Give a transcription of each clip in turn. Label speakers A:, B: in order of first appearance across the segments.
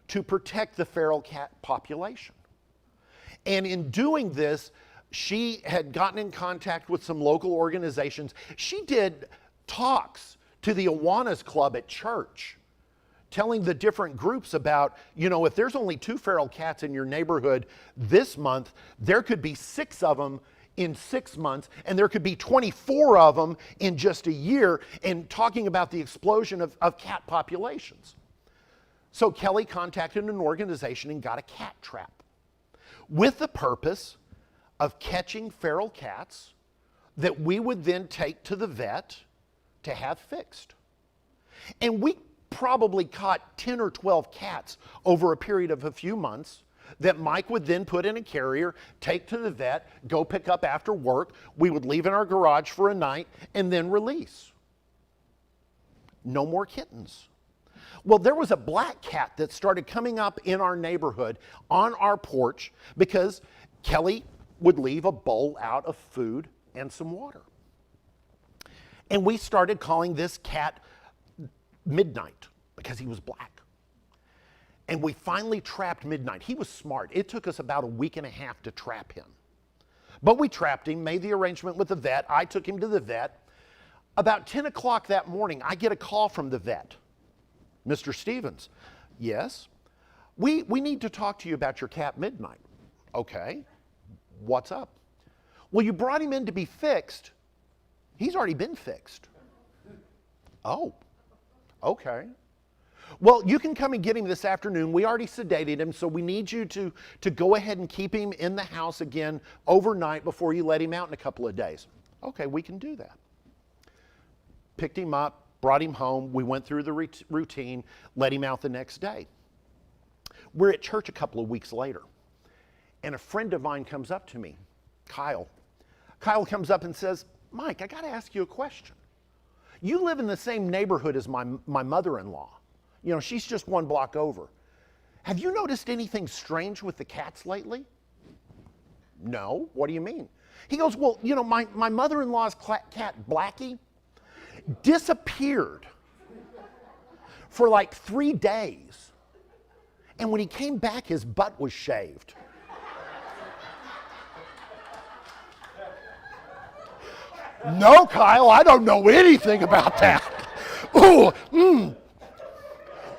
A: to protect the feral cat population. And in doing this, she had gotten in contact with some local organizations. She did talks to the Awanas Club at church, telling the different groups about, if there's only 2 feral cats in your neighborhood this month, there could be 6 of them in 6 months, and there could be 24 of them in just a year, and talking about the explosion of cat populations. So Kelly contacted an organization and got a cat trap with the purpose of catching feral cats that we would then take to the vet to have fixed. And we probably caught 10 or 12 cats over a period of a few months that Mike would then put in a carrier, take to the vet, go pick up after work. We would leave in our garage for a night and then release. No more kittens. Well, there was a black cat that started coming up in our neighborhood on our porch because Kelly would leave a bowl out of food and some water. And we started calling this cat Midnight because he was black. And we finally trapped Midnight. He was smart. It took us about a week and a half to trap him. But we trapped him, made the arrangement with the vet. I took him to the vet. About 10 o'clock that morning, I get a call from the vet. Mr. Stevens, yes? We need to talk to you about your cat Midnight. Okay, what's up? Well, you brought him in to be fixed. He's already been fixed. Oh, okay. Well, you can come and get him this afternoon. We already sedated him, so we need you to go ahead and keep him in the house again overnight before you let him out in a couple of days. Okay, we can do that. Picked him up, brought him home. We went through the routine, let him out the next day. We're at church a couple of weeks later, and a friend of mine comes up to me, Kyle. Kyle comes up and says, Mike, I got to ask you a question. You live in the same neighborhood as my mother-in-law. She's just 1 block over. Have you noticed anything strange with the cats lately? No, what do you mean? He goes, well, my mother-in-law's cat, Blackie, disappeared for like 3 days. And when he came back, his butt was shaved. No, Kyle, I don't know anything about that. Ooh,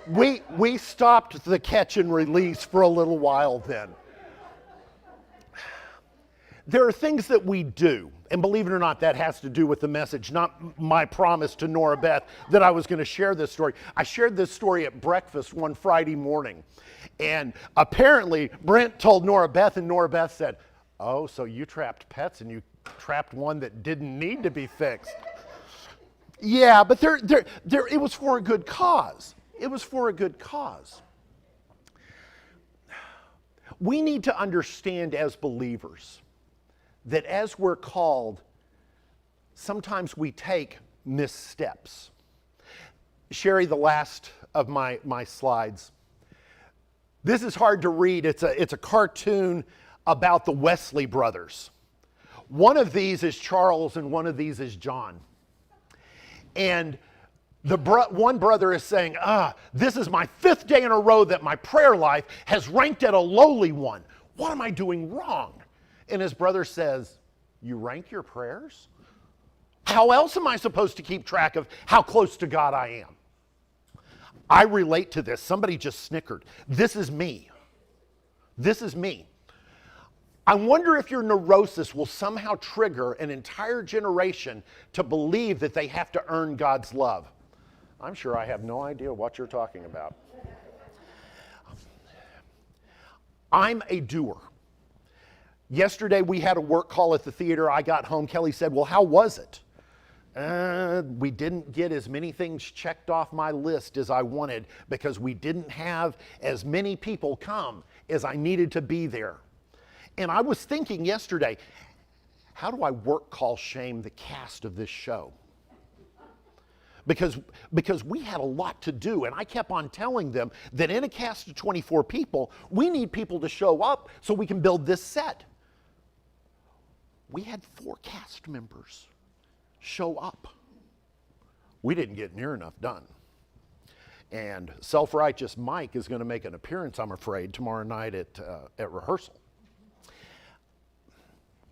A: We stopped the catch and release for a little while then. There are things that we do, and believe it or not, that has to do with the message, not my promise to Nora Beth that I was going to share this story. I shared this story at breakfast one Friday morning, and apparently Brent told Nora Beth, and Nora Beth said, oh, so you trapped pets and you trapped one that didn't need to be fixed. Yeah, but it was for a good cause. It was for a good cause. We need to understand as believers that as we're called, sometimes we take missteps. Sherry, the last of my slides. This is hard to read. It's a cartoon about the Wesley brothers. One of these is Charles and one of these is John. And one brother is saying, this is my 5th day in a row that my prayer life has ranked at a lowly one. What am I doing wrong? And his brother says, you rank your prayers? How else am I supposed to keep track of how close to God I am? I relate to this. Somebody just snickered. This is me. This is me. I wonder if your neurosis will somehow trigger an entire generation to believe that they have to earn God's love. I'm sure I have no idea what you're talking about. I'm a doer. Yesterday we had a work call at the theater. I got home. Kelly said, well, how was it? We didn't get as many things checked off my list as I wanted because we didn't have as many people come as I needed to be there. And I was thinking yesterday, how do I work call shame the cast of this show? Because we had a lot to do, and I kept on telling them that in a cast of 24 people, we need people to show up so we can build this set. We had 4 cast members show up. We didn't get near enough done. And self-righteous Mike is going to make an appearance, I'm afraid, tomorrow night at rehearsal.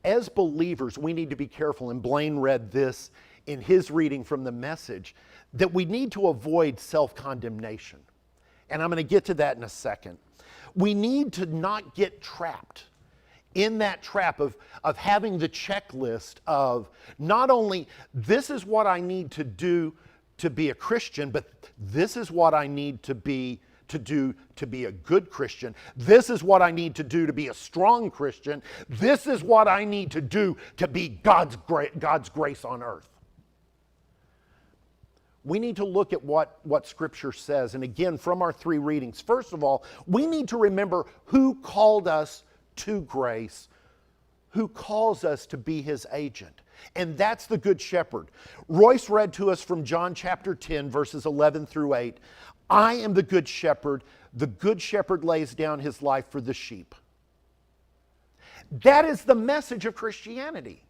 A: As believers, we need to be careful, and Blaine read this in his reading from the Message, that we need to avoid self-condemnation. And I'm going to get to that in a second. We need to not get trapped in that trap of having the checklist of not only this is what I need to do to be a Christian, but this is what I need to do to be a good Christian. This is what I need to do to be a strong Christian. This is what I need to do to be God's grace on earth. We need to look at what Scripture says. And again, from our 3 readings, first of all, we need to remember who called us to grace, who calls us to be His agent. And that's the Good Shepherd. Royce read to us from John chapter 10, verses 11 through 8. I am the Good Shepherd. The Good Shepherd lays down his life for the sheep. That is the message of Christianity.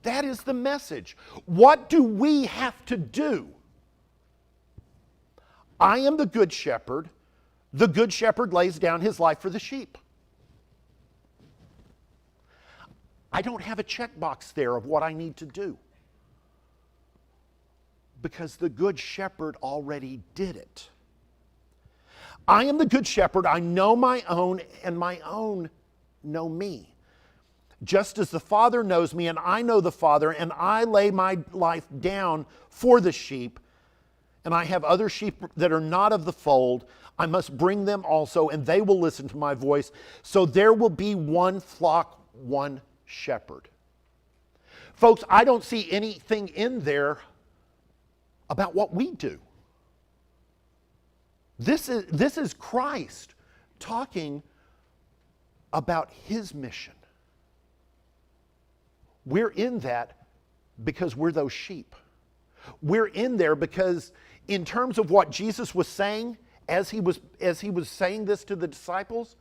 A: That is the message. What do we have to do? I am the Good Shepherd. The Good Shepherd lays down his life for the sheep. I don't have a checkbox there of what I need to do, because the Good Shepherd already did it. I am the Good Shepherd. I know my own, and my own know me. Just as the Father knows me, and I know the Father, and I lay my life down for the sheep, and I have other sheep that are not of the fold. I must bring them also, and they will listen to my voice. So there will be one flock, one shepherd. Folks, I don't see anything in there about what we do. This is Christ talking about His mission. We're in that because we're those sheep. We're in there because in terms of what Jesus was saying, as he was saying this to the disciples,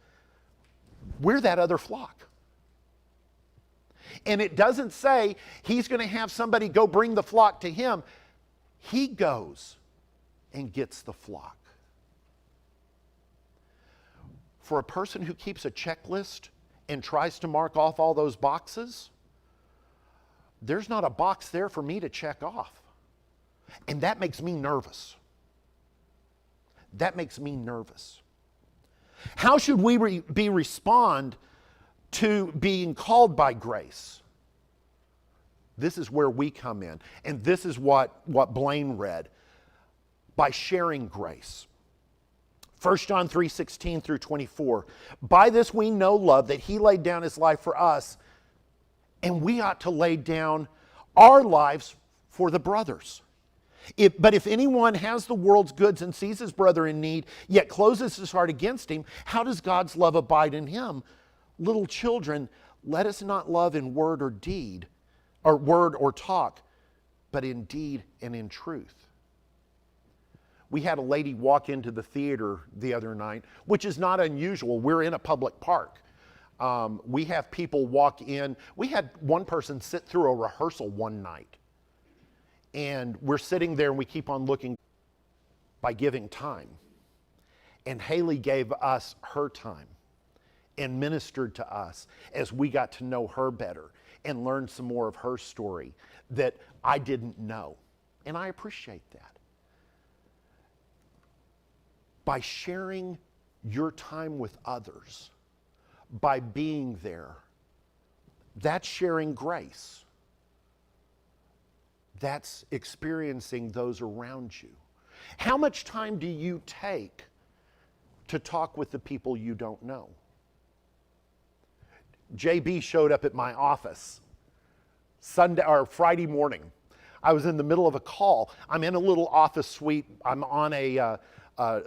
A: we're that other flock. And it doesn't say He's going to have somebody go bring the flock to Him. He goes and gets the flock. For a person who keeps a checklist and tries to mark off all those boxes, there's not a box there for me to check off. And that makes me nervous. That makes me nervous. How should we respond to being called by grace? This is where we come in. And this is what Blaine read. By sharing grace. 1 John 3:16 through 24. By this we know love, that He laid down His life for us, and we ought to lay down our lives for the brothers. But if anyone has the world's goods and sees his brother in need, yet closes his heart against him, how does God's love abide in him? Little children, let us not love in word or deed, or word or talk, but in deed and in truth. We had a lady walk into the theater the other night, which is not unusual. We're in a public park. We have people walk in. We had one person sit through a rehearsal one night. And we're sitting there and we keep on looking by giving time. And Haley gave us her time and ministered to us as we got to know her better and learn some more of her story that I didn't know. And I appreciate that. By sharing your time with others, by being there, that's sharing grace. That's experiencing those around you. How much time do you take to talk with the people you don't know? JB showed up at my office Friday morning. I was in the middle of a call. I'm in a little office suite. I'm on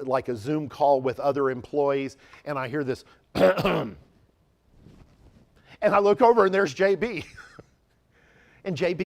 A: like a Zoom call with other employees, and I hear this, and I look over and there's JB. And JB